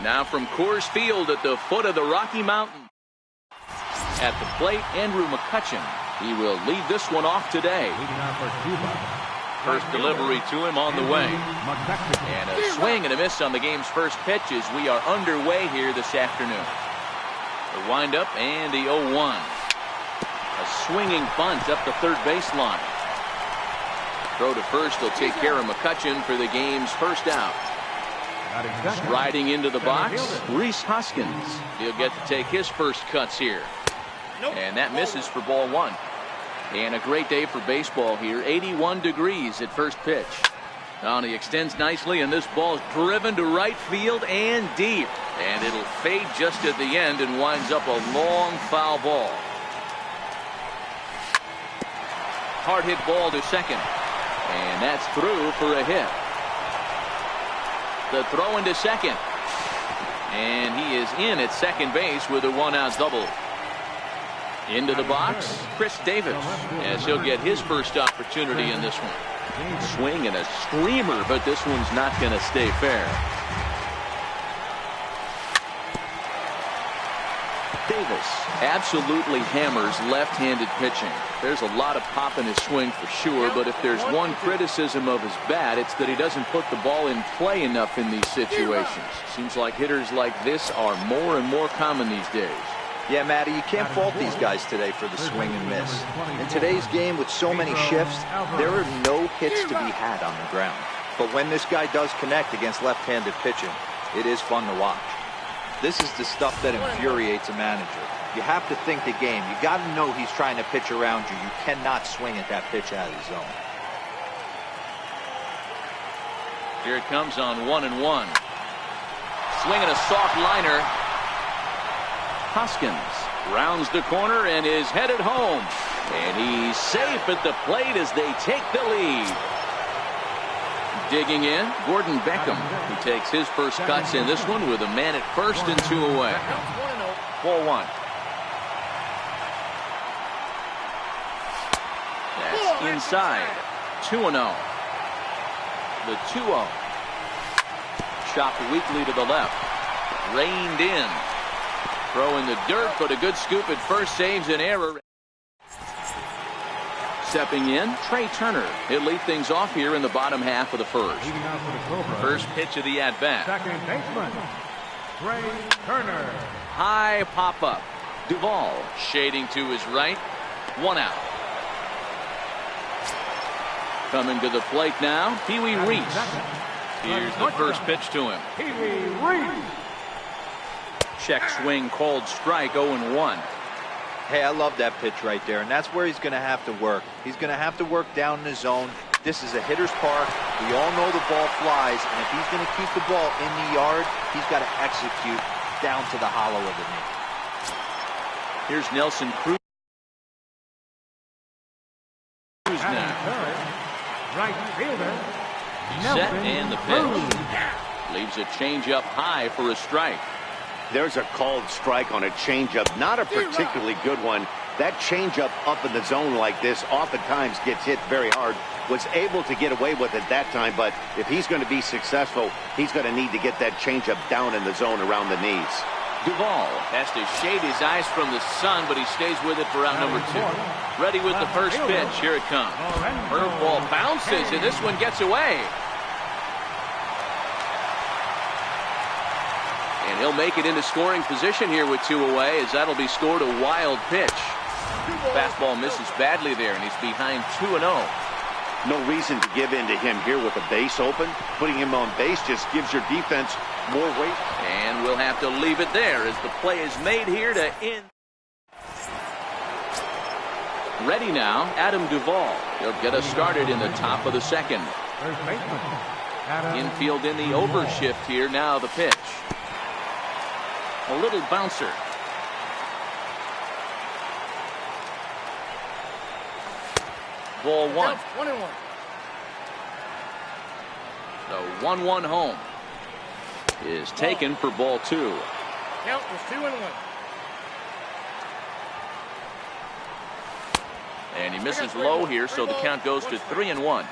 Now from Coors Field at the foot of the Rocky Mountains. At the plate, Andrew McCutchen. He will lead this one off today. First delivery to him on the way. And a swing and a miss on the game's first pitch as we are underway here this afternoon. The windup and the 0-1. A swinging bunt up the third baseline. Throw to first will take care of McCutchen for the game's first out. Striding into the box, Rhys Hoskins. He'll get to take his first cuts here. And that misses for ball one. And a great day for baseball here. 81 degrees at first pitch. Now he extends nicely, and this ball is driven to right field and deep. And it'll fade just at the end and winds up a long foul ball. Hard hit ball to second. And that's through for a hit. The throw into second. And he is in at second base with a one-out double. Into the box, Chris Davis, as he'll get his first opportunity in this one. Swing and a screamer, but this one's not going to stay fair. Davis absolutely hammers left-handed pitching. There's a lot of pop in his swing for sure, but if there's one criticism of his bat, it's that he doesn't put the ball in play enough in these situations. Seems like hitters like this are more and more common these days. Yeah, Matty, you can't fault these guys today for the swing and miss. In today's game with so many shifts, there are no hits to be had on the ground. But when this guy does connect against left-handed pitching, it is fun to watch. This is the stuff that infuriates a manager. You have to think the game. You got to know he's trying to pitch around you. You cannot swing at that pitch out of the zone. Here it comes on 1-1. Swinging a soft liner. Hoskins rounds the corner and is headed home. And he's safe at the plate as they take the lead. Digging in, Gordon Beckham. He takes his first cuts in this one with a man at first and 2 away. 4-1. That's inside. 2-0. The 2-0. Chopped weakly to the left. Reined in. Throw in the dirt, but a good scoop at first saves an error. Stepping in, Trey Turner. He'll lead things off here in the bottom half of the first. First pitch of the at-bat. Second baseman, Trey Turner. High pop-up. Duvall shading to his right. 1 out. Coming to the plate now, Pee Wee Reese. Here's the first pitch to him. Pee Wee Reese. Check swing called strike, 0-1. Hey, I love that pitch right there, and that's where he's going to have to work. He's going to have to work down in the zone. This is a hitter's park. We all know the ball flies, and if he's going to keep the ball in the yard, he's got to execute down to the hollow of the knee. Here's Nelson Cruz now. Right fielder. Set and the pitch. Leaves a changeup high for a strike. There's a called strike on a changeup, not a particularly good one. That changeup up in the zone like this oftentimes gets hit very hard. Was able to get away with it that time, but if he's going to be successful, he's going to need to get that changeup down in the zone around the knees. Duvall has to shade his eyes from the sun, but he stays with it for out number 2. Ready with the first pitch. Here it comes. Curveball bounces, and this one gets away. And he'll make it into scoring position here with 2 away, as that'll be scored a wild pitch. Fastball misses badly there, and he's behind 2-0. No reason to give in to him here with the base open. Putting him on base just gives your defense more weight. And we'll have to leave it there as the play is made here to end. Ready now, Adam Duvall. He'll get us started in the top of the second. Infield in the overshift here. Now the pitch. A little bouncer. Ball 1. 1-1. The 1-1 home is taken for ball 2. Count was 2-1. And he misses low here, so the count goes to 3-1.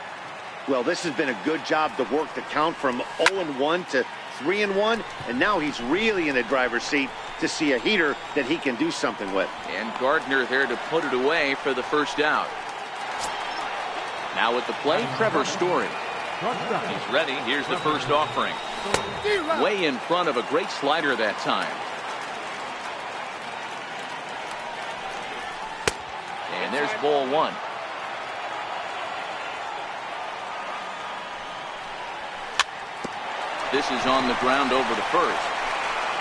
Well, this has been a good job to work the count from 0-1 to 3-1, and now he's really in the driver's seat to see a heater that he can do something with. And Gardner there to put it away for the first out. Now at the plate, Trevor Story. He's ready. Here's the first offering. Way in front of a great slider that time. And there's ball one. This is on the ground over to first.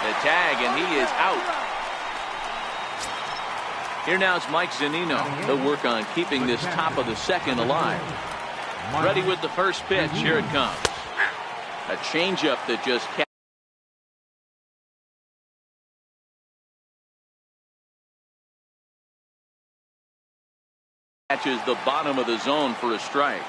The tag, and he is out. Here now is Mike Zunino. He'll work on keeping this top of the second alive. Ready with the first pitch. Here it comes. A changeup that just catches the bottom of the zone for a strike.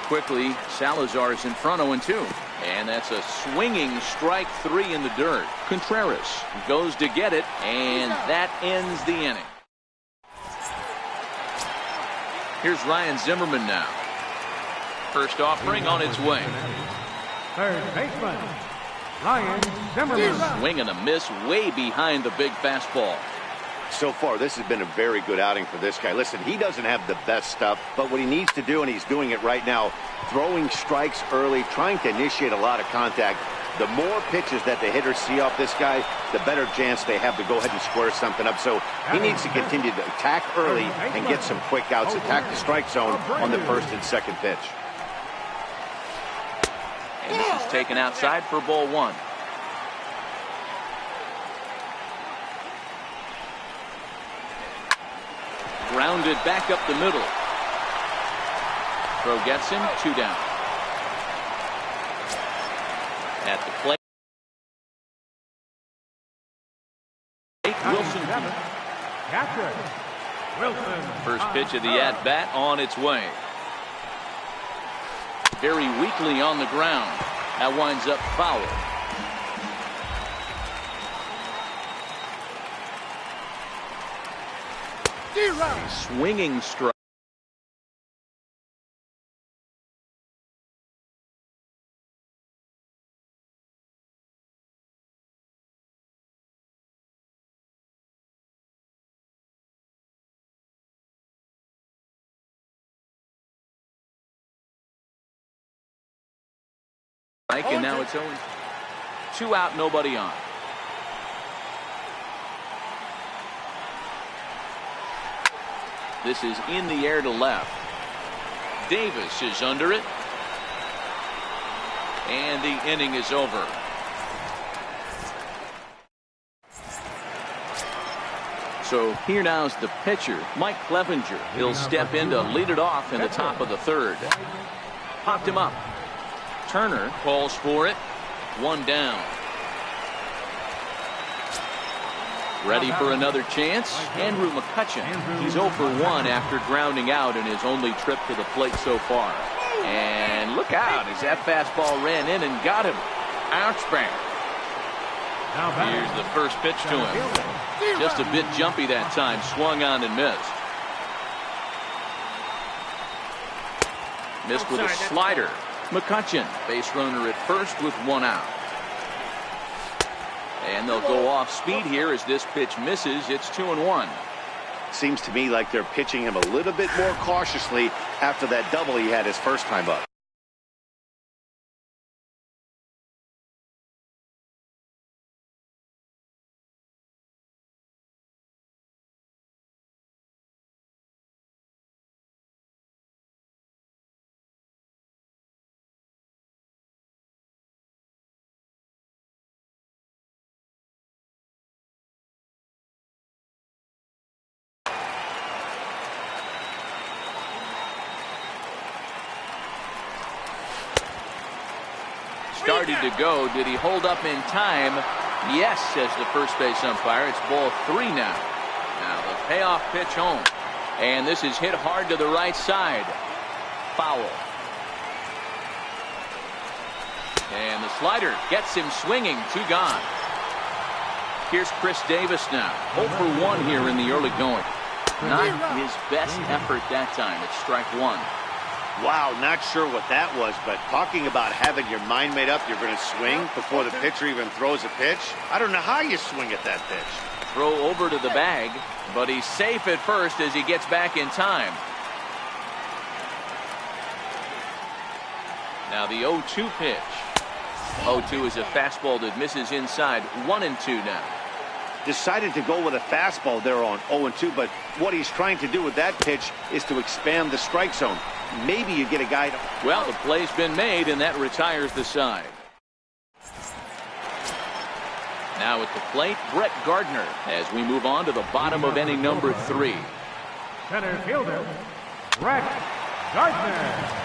Quickly, Salazar's in front 0-2. And that's a swinging strike 3 in the dirt. Contreras goes to get it, and that ends the inning. Here's Ryan Zimmerman now. First offering on its way. Third baseman, Ryan Zimmerman. Swing and a miss way behind the big fastball. So far, this has been a very good outing for this guy. Listen, he doesn't have the best stuff, but what he needs to do, and he's doing it right now, throwing strikes early, trying to initiate a lot of contact. The more pitches that the hitters see off this guy, the better chance they have to go ahead and square something up. So he needs to continue to attack early and get some quick outs, attack the strike zone on the first and second pitch. And this is taken outside for ball one. Grounded back up the middle. Throw gets him, 2 down. At the plate, Wilson. First pitch of the at-bat on its way. Very weakly on the ground. That winds up foul. Swinging strike. And now it's 0-2 out, nobody on. This is in the air to left. Davis is under it. And the inning is over. So here now is the pitcher, Mike Clevenger. He'll step in to lead it off in the top of the third. Popped him up. Turner calls for it. 1 down. Ready for another chance. Andrew McCutchen. He's 0 for 1 after grounding out in his only trip to the plate so far. And look out as that fastball ran in and got him. Ouchback. Here's the first pitch to him. Just a bit jumpy that time. Swung on and missed. Missed with a slider. McCutchen, base runner at first with 1 out. And they'll go off speed here as this pitch misses. It's 2-1. Seems to me like they're pitching him a little bit more cautiously after that double he had his first time up. Started to go. Did he hold up in time? Yes, says the first base umpire. It's ball 3 now. Now the payoff pitch home. And this is hit hard to the right side. Foul. And the slider gets him swinging. 2 gone. Here's Chris Davis now. 0 for 1 here in the early going. Not his best effort that time. It's strike one. Wow, not sure what that was, but talking about having your mind made up, you're going to swing before the pitcher even throws a pitch. I don't know how you swing at that pitch. Throw over to the bag, but he's safe at first as he gets back in time. Now the 0-2 pitch. 0-2 is a fastball that misses inside. 1-2 now. Decided to go with a fastball there on 0-2, but what he's trying to do with that pitch is to expand the strike zone. Maybe you get a guy to... Well, the play's been made, and that retires the side. Now at the plate, Brett Gardner as we move on to the bottom of inning number 3. Center fielder, Brett Gardner.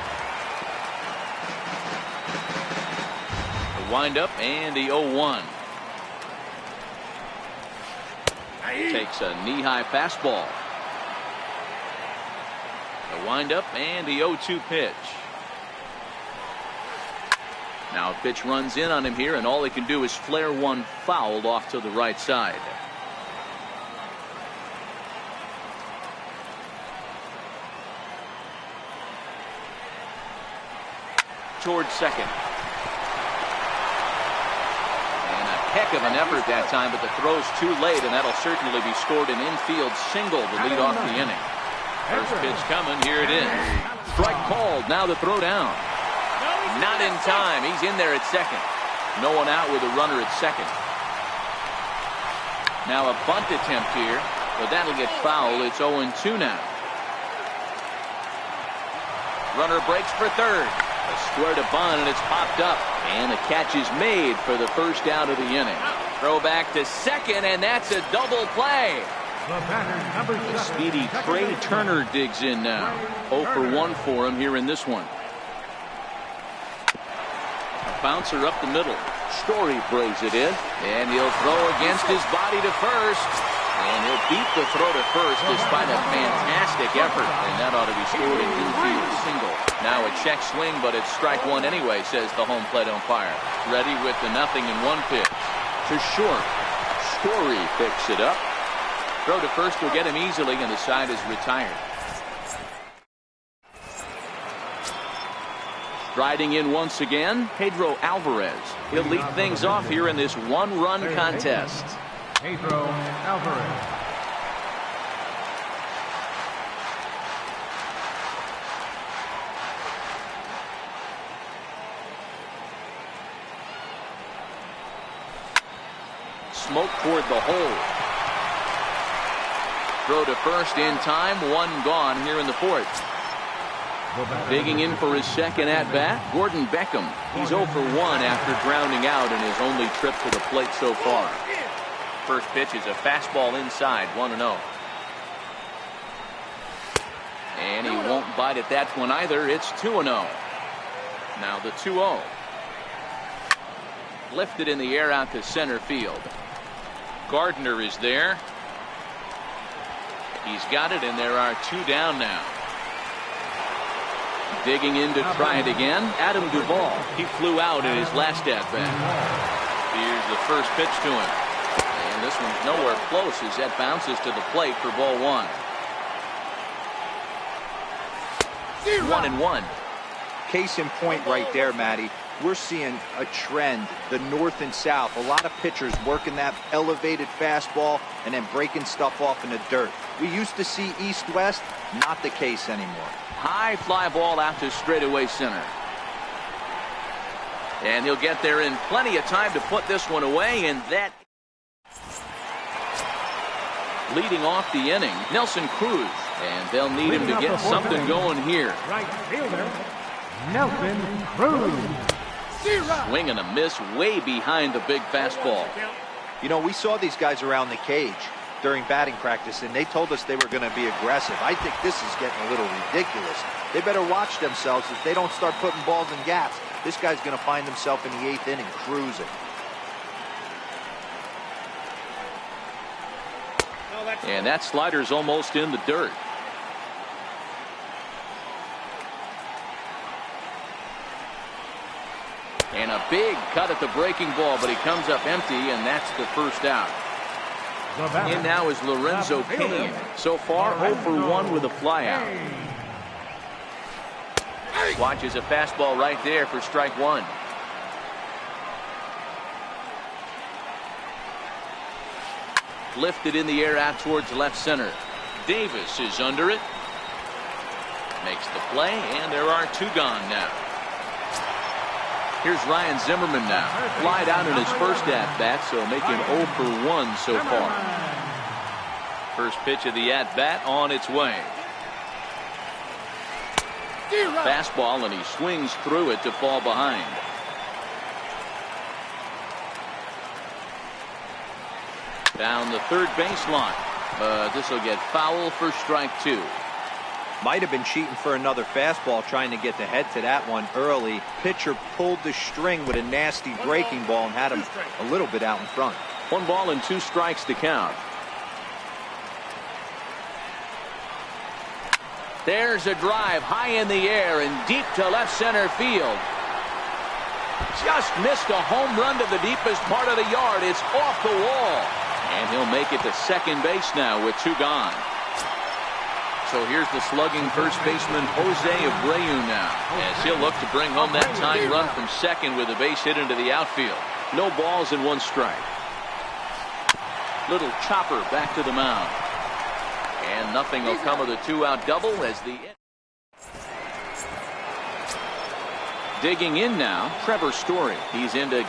The windup and the 0-1. Takes a knee-high fastball. The windup and the 0-2 pitch. Now a pitch runs in on him here, and all he can do is flare one fouled off to the right side. Towards second. And a heck of an effort that time, but the throw's too late, and that'll certainly be scored an infield single to lead off the inning. First pitch coming, here it is. Strike called, now the throw down. Not in time, he's in there at second. No one out with a runner at second. Now a bunt attempt here, but that'll get fouled. It's 0-2 now. Runner breaks for third. A square to bunt, and it's popped up. And the catch is made for the first out of the inning. Throw back to second, and that's a double play. The speedy Trey Turner digs in now. 0 for 1 for him here in this one. A bouncer up the middle. Story braves it in, and he'll throw against his body to first. And he'll beat the throw to first despite a fantastic effort. And that ought to be scored an infield single. Now a check swing, but it's strike one anyway, says the home plate umpire. Ready with the 0-1 pitch. To short. Story picks it up. Throw to first will get him easily, and the side is retired. Striding in once again, Pedro Alvarez. He'll lead things off here in this one-run contest. Pedro Alvarez. Smoke toward the hole. Throw to first in time, one gone here in the fourth. Digging in for his second at-bat, Gordon Beckham. He's 0 for 1 after grounding out in his only trip to the plate so far. First pitch is a fastball inside, 1-0. And he won't bite at that one either. It's 2-0. Now the 2-0. Lifted in the air out to center field. Gardner is there. He's got it, and there are 2 down now. Digging in to try it again, Adam Duvall. He flew out in his last at-bat. Here's the first pitch to him. And this one's nowhere close as that bounces to the plate for ball 1. 1-1. Case in point right there, Matty. We're seeing a trend, the north and south. A lot of pitchers working that elevated fastball and then breaking stuff off in the dirt. We used to see east-west, not the case anymore. High fly ball out to straightaway center. And he'll get there in plenty of time to put this one away, and that leading off the inning, Nelson Cruz. And they'll need him to get something going here. Right fielder, Nelson Cruz. Swing and a miss way behind the big fastball. You know, we saw these guys around the cage during batting practice, and they told us they were going to be aggressive. I think this is getting a little ridiculous. They better watch themselves. If they don't start putting balls in gaps, this guy's going to find himself in the 8th inning cruising. And that slider's almost in the dirt. And a big cut at the breaking ball, but he comes up empty, and that's the first out. In now is Lorenzo Cain. So far, 0 for 1 with a flyout. Watches a fastball right there for strike one. Lifted in the air out towards left center. Davis is under it. Makes the play, and there are two gone now. Here's Ryan Zimmerman now. Flied out in his first at-bat, so making 0 for 1 so far. First pitch of the at-bat on its way. Fastball, and he swings through it to fall behind. Down the third baseline, but this will get foul for strike two. Might have been cheating for another fastball, trying to get the head to that one early. Pitcher pulled the string with a nasty breaking ball and had him a little bit out in front. 1 ball and 2 strikes to count. There's a drive high in the air and deep to left center field. Just missed a home run to the deepest part of the yard. It's off the wall. And he'll make it to second base now with 2 gone. So here's the slugging first baseman Jose Abreu now, as he'll look to bring home that tying run from second with a base hit into the outfield. No balls and 1 strike. Little chopper back to the mound. And nothing will come of the 2-out double as the... Digging in now, Trevor Story. He's into...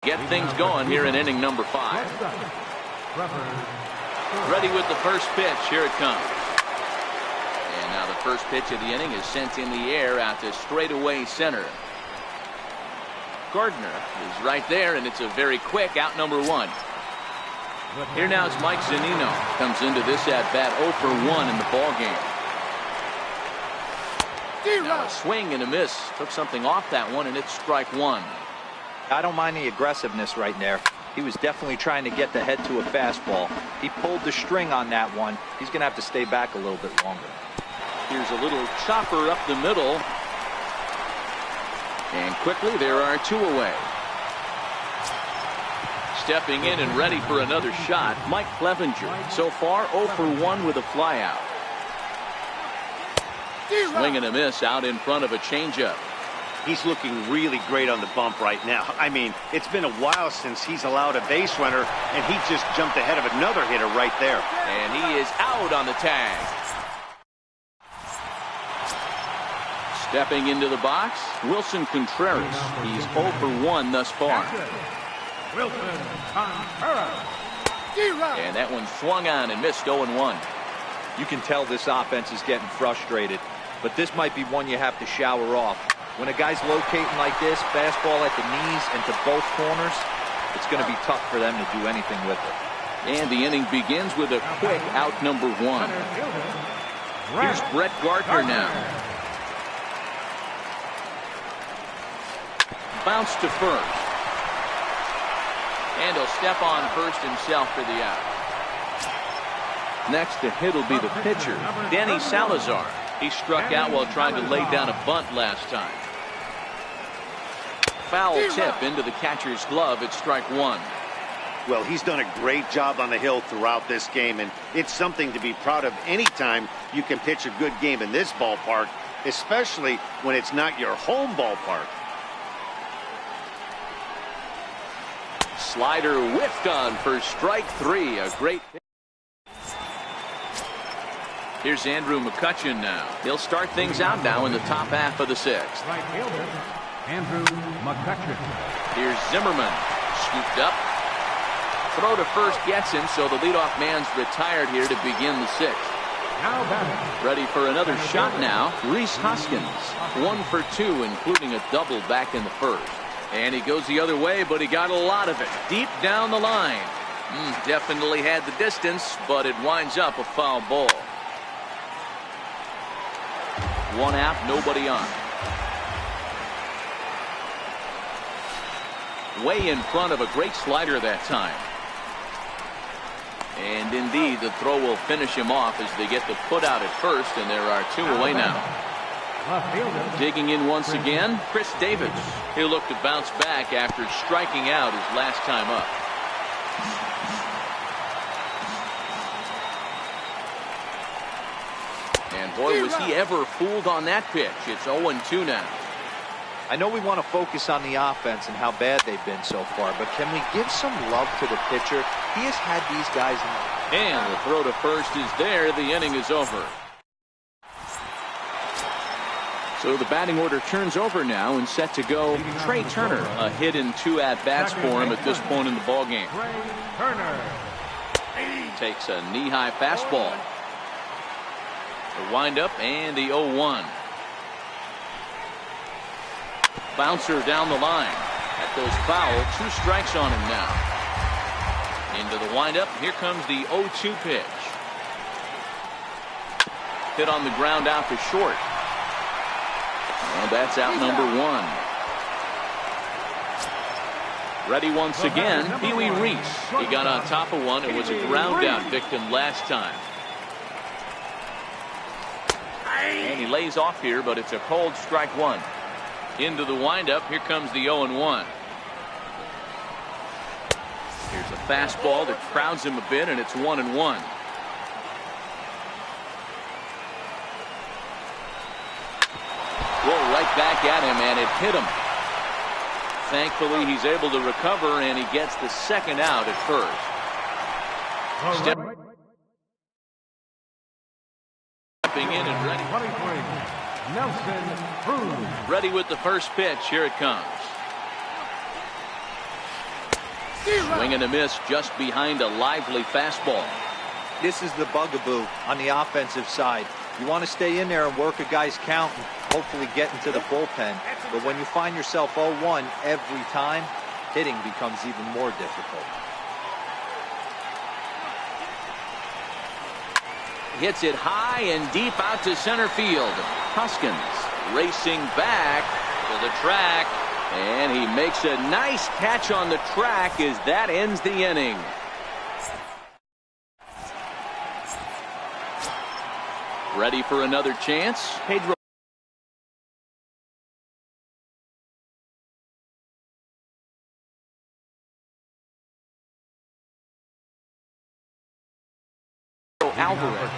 Get things going here in inning number 5. Ready with the first pitch. Here it comes. And now the first pitch of the inning is sent in the air out to straightaway center. Gardner is right there, and it's a very quick out number 1. Here now is Mike Zunino. Comes into this at bat 0 for 1 in the ball game. Now a swing and a miss. Took something off that one, and it's strike 1. I don't mind the aggressiveness right there. He was definitely trying to get the head to a fastball. He pulled the string on that one. He's going to have to stay back a little bit longer. Here's a little chopper up the middle. And quickly there are 2 away. Stepping in and ready for another shot, Mike Clevenger. So far 0 for 1 with a flyout. Swing and a miss out in front of a changeup. He's looking really great on the bump right now. I mean, it's been a while since he's allowed a base runner, and he just jumped ahead of another hitter right there. And he is out on the tag. Stepping into the box, Wilson Contreras. He's 0 for 1 thus far. Wilson Contreras. And that one swung on and missed 0-1. You can tell this offense is getting frustrated, but this might be one you have to shower off. When a guy's locating like this, fastball at the knees and to both corners, it's going to be tough for them to do anything with it. And the inning begins with a quick out number 1. Here's Brett Gardner now. Bounce to first. And he'll step on first himself for the out. Next to hit will be the pitcher, Danny Salazar. He struck out while trying to lay down a bunt last time. Foul tip into the catcher's glove at strike 1. Well, he's done a great job on the hill throughout this game, and it's something to be proud of anytime you can pitch a good game in this ballpark, especially when it's not your home ballpark. Slider whiffed on for strike 3. A great pitch. Here's Andrew McCutchen now. He'll start things out now in the top half of the 6th. Right fielder, Andrew McCutchen. Here's Zimmerman. Scooped up. Throw to first gets him, so the leadoff man's retired here to begin the 6th. Now batting. Ready for another shot now. Rhys Hoskins. 1 for 2, including a double back in the first. And he goes the other way, but he got a lot of it. Deep down the line. Definitely had the distance, but it winds up a foul ball. One out, nobody on. Way in front of a great slider that time. And indeed, the throw will finish him off as they get the put out at first, and there are two away now. Digging in once again, Chris Davis. He'll look to bounce back after striking out his last time up. And boy, was he ever fooled on that pitch. It's 0-2 now. I know we want to focus on the offense and how bad they've been so far, but can we give some love to the pitcher? He has had these guys in. And the throw to first is there. The inning is over. So the batting order turns over now and set to go Trey Turner. A hit and 2 at-bats for him at this point in the ballgame. Takes a knee-high fastball. The windup and the 0-1. Bouncer down the line. That goes foul. 2 strikes on him now. Into the windup. Here comes the 0-2 pitch. Hit on the ground out to short. Well, that's out number 1. Ready once again, Pee Wee Reese. He got on top of one. It was a ground out victim last time. And he lays off here, but it's a cold strike 1. Into the windup. Here comes the 0-1. Here's a fastball that crowds him a bit, and it's 1-1. Roll right back at him, and it hit him. Thankfully, he's able to recover, and he gets the second out at first. Stepping in and ready. Ready with the first pitch. Here it comes. Swing and a miss just behind a lively fastball. This is the bugaboo on the offensive side. You want to stay in there and work a guy's count and hopefully get into the bullpen. But when you find yourself 0-1 every time, hitting becomes even more difficult. Hits it high and deep out to center field. Hoskins racing back to the track, and he makes a nice catch on the track as that ends the inning. Ready for another chance? Pedro Alvarez.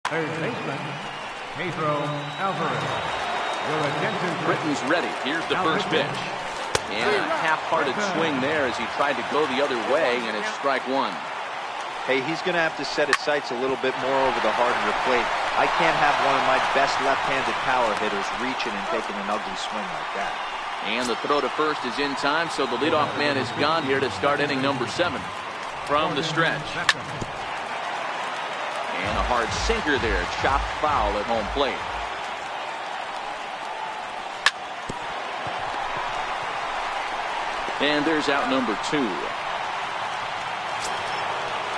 Third baseman, Pedro Alvarez. Britton's ready. Here's the first pitch. And a half-hearted swing there as he tried to go the other way, and it's strike 1. Hey, he's going to have to set his sights a little bit more over the harder plate. I can't have one of my best left-handed power hitters reaching and taking an ugly swing like that. And the throw to first is in time, so the leadoff man is gone here to start inning number 7 from the stretch. And a hard sinker there, chopped foul at home plate. And there's out number 2.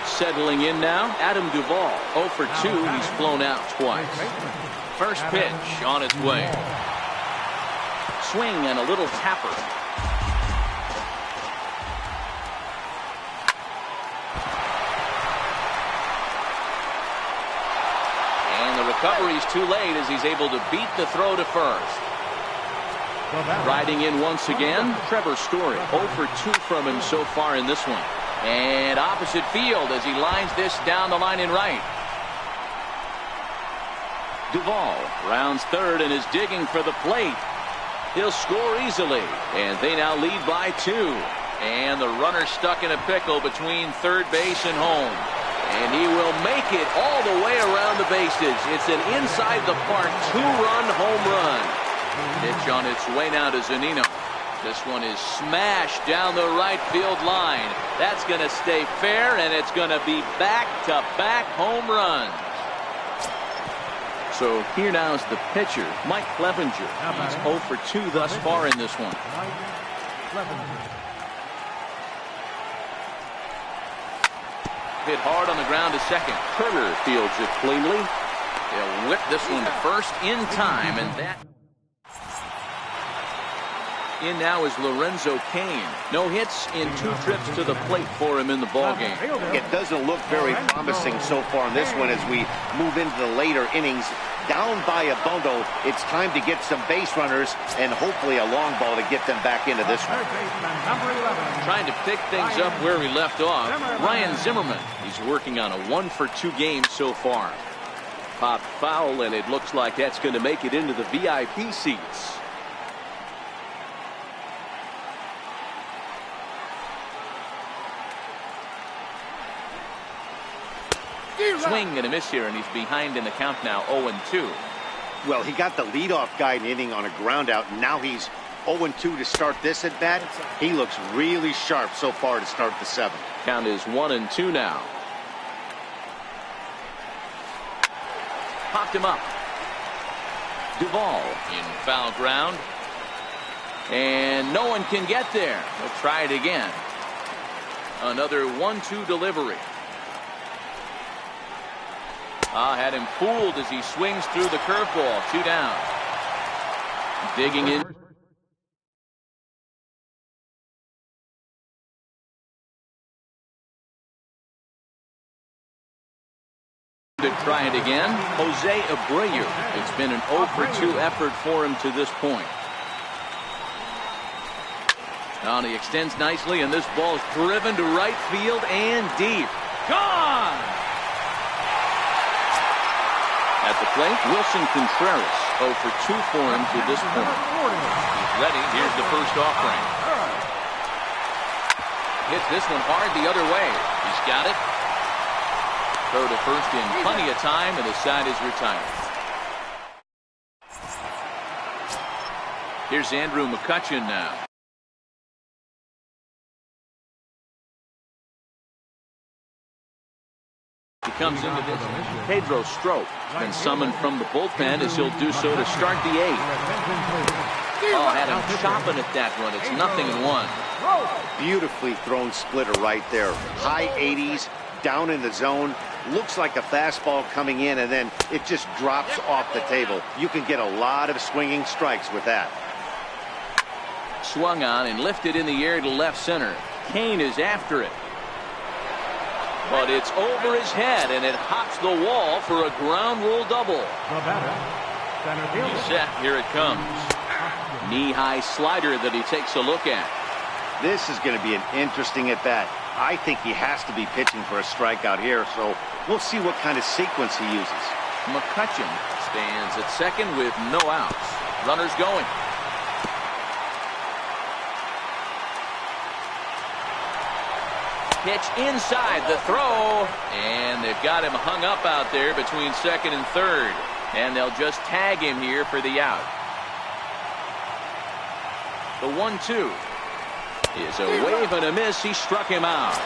Settling in now, Adam Duvall. 0 for 2. He's flown out twice. First pitch on its way. Swing and a little tapper. And the recovery's too late as he's able to beat the throw to first. Riding in once again, Trevor Story. 0 for 2 from him so far in this one. And opposite field as he lines this down the line in right. Duvall rounds third and is digging for the plate. He'll score easily, and they now lead by 2. And the runner stuck in a pickle between third base and home. And he will make it all the way around the bases. It's an inside-the-park 2-run home run. Pitch on its way now to Zunino. This one is smashed down the right field line. That's going to stay fair, and it's going to be back-to-back home runs. So here now is the pitcher, Mike Clevenger. He's 0 for 2 thus far in this one. hit hard on the ground to second. Turner fields it cleanly. They'll whip this one to first in time, and that. In now is Lorenzo Cain. No hits in 2 trips to the plate for him in the ballgame. It doesn't look very promising so far in this one as we move into the later innings. Down by a bundle, it's time to get some base runners and hopefully a long ball to get them back into this one. Trying to pick things up where we left off, Ryan Zimmerman. He's working on a 1-for-2 game so far. Popped foul, and it looks like that's going to make it into the VIP seats. Swing and a miss here, and he's behind in the count now, 0-2. Well, he got the leadoff guy in the inning on a ground out, and now he's 0-2 to start this at bat. He looks really sharp so far to start the 7th. Count is 1-2 now. Popped him up. Duvall in foul ground. And no one can get there. He'll try it again. Another 1-2 delivery. Had him fooled as he swings through the curveball. 2 down. Digging in. To try it again, Jose Abreu. It's been an 0-for-2 effort for him to this point. Now he extends nicely, and this ball is driven to right field and deep. Gone! At the plate, Wilson Contreras, 0-for-2 for him to this point. He's ready. Here's the first offering. Hit this one hard the other way. He's got it. Throw to first in plenty of time, and the side is retired. Here's Andrew McCutchen now. He comes into this. Pedro Strop has been summoned from the bullpen as he'll do so to start the 8th. Oh, had him chopping at that one. It's 0-1. Beautifully thrown splitter right there. High 80s, down in the zone. Looks like a fastball coming in, and then it just drops off the table. You can get a lot of swinging strikes with that. Swung on and lifted in the air to left center. Cain is after it. But it's over his head, and it hops the wall for a ground rule double. He's set. Here it comes. Knee-high slider that he takes a look at. This is going to be an interesting at-bat. I think he has to be pitching for a strikeout here, so we'll see what kind of sequence he uses. McCutchen stands at second with no outs. Runners going. Pitch inside the throw, and they've got him hung up out there between second and third, and they'll just tag him here for the out. The 1-2 is a wave and a miss. He struck him out.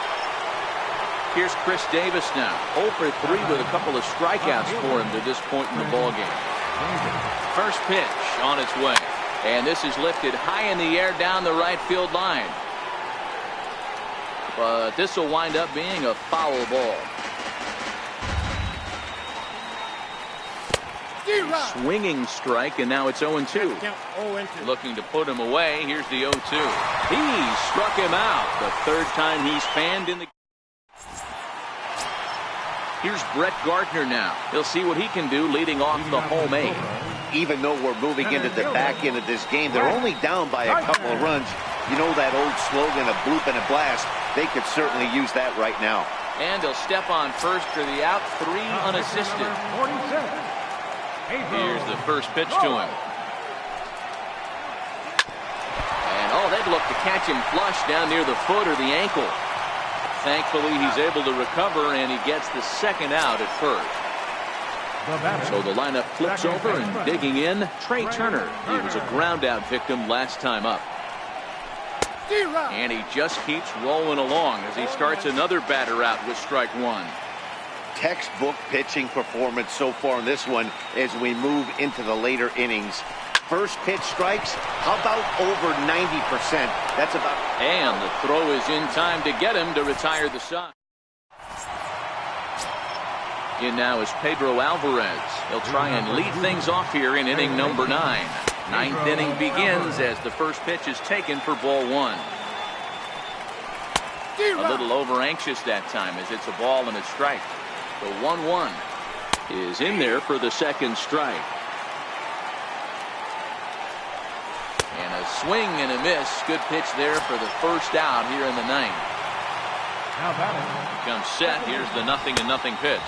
Here's Chris Davis now, 0-for-3 with a couple of strikeouts for him to this point in the ballgame. First pitch on its way, and this is lifted high in the air down the right field line. But this will wind up being a foul ball. Swinging strike, and now it's 0-2. Looking to put him away. Here's the 0-2. He struck him out. The 3rd time he's fanned in the. Here's Brett Gardner now. He'll see what he can do leading off the home 8. Even though we're moving into the back end of this game, they're only down by a couple of runs. You know that old slogan, a bloop and a blast. They could certainly use that right now. And he'll step on first for the out, 3 unassisted. Here's the first pitch to him. And they'd look to catch him flush down near the foot or the ankle. Thankfully, he's able to recover, and he gets the 2nd out at first. So the lineup flips over, and digging in, Trey Turner. He was a ground out victim last time up. And he just keeps rolling along as he starts another batter out with strike 1. Textbook pitching performance so far in this one as we move into the later innings. First pitch strikes, how about over 90%? That's about. And the throw is in time to get him to retire the side. In now is Pedro Alvarez. He'll try and lead things off here in inning number 9. Ninth inning begins as the first pitch is taken for ball 1. A little over anxious that time as it's a ball and a strike. The 1-1 is in there for the second strike. And a swing and a miss. Good pitch there for the first out here in the 9th. Comes set. Here's the 0-0 pitch.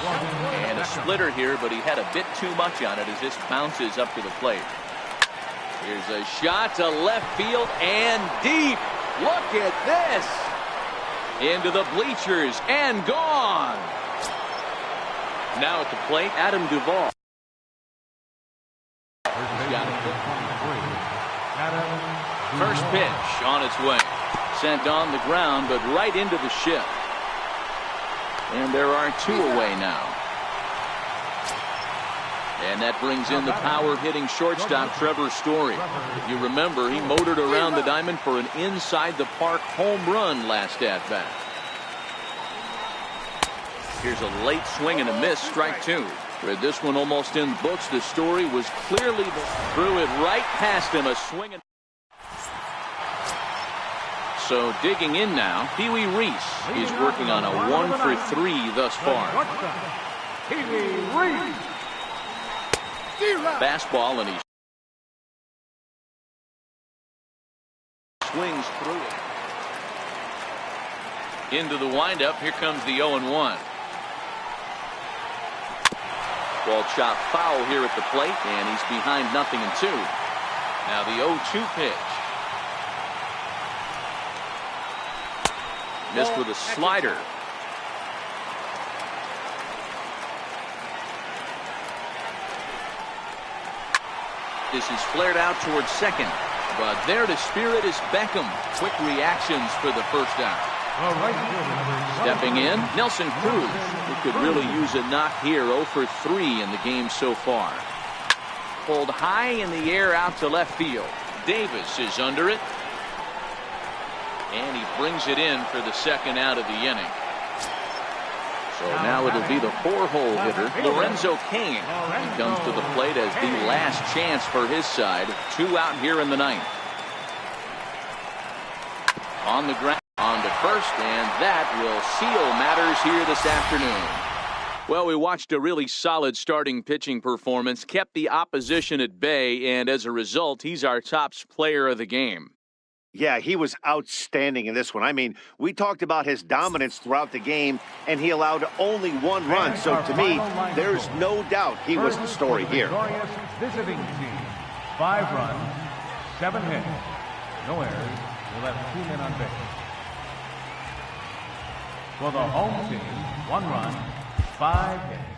And a splitter here, but he had a bit too much on it as this bounces up to the plate. Here's a shot to left field and deep. Look at this. Into the bleachers and gone. Now at the plate, Adam Duvall. First pitch on its way. Sent on the ground, but right into the shift. And there are 2 away now. And that brings in the power-hitting shortstop, Trevor Story. If you remember, he motored around the diamond for an inside-the-park home run last at-bat. Here's a late swing and a miss, strike 2. With this one almost in books, the Story was clearly threw it right past him, a swing. So digging in now, Pee Wee Reese. He's working on a 1-for-3 thus far. Pee Wee Reese. Fastball, and he swings through it. Into the windup. Here comes the 0-1. Ball chopped foul here at the plate, and he's behind 0-2. Now the 0-2 pitch. Missed with a slider. This is flared out towards second, but there to steer it is Beckham. Quick reactions for the first out. Stepping in, Nelson Cruz, who could really use a knock here. 0-for-3 in the game so far. Pulled high in the air out to left field. Davis is under it, and he brings it in for the second out of the inning. So now it'll be the 4-hole hitter, Lorenzo Cain. He comes to the plate as the last chance for his side. 2 out here in the 9th. On the ground, on to first, and that will seal matters here this afternoon. Well, we watched a really solid starting pitching performance, kept the opposition at bay, and as a result, he's our top player of the game. Yeah, he was outstanding in this one. I mean, we talked about his dominance throughout the game, and he allowed only 1 run. So to me, there's no doubt he was the story here. Visiting team, 5 runs, 7 hits, no errors. We'll have 2 men on base. For the home team, 1 run, 5 hits.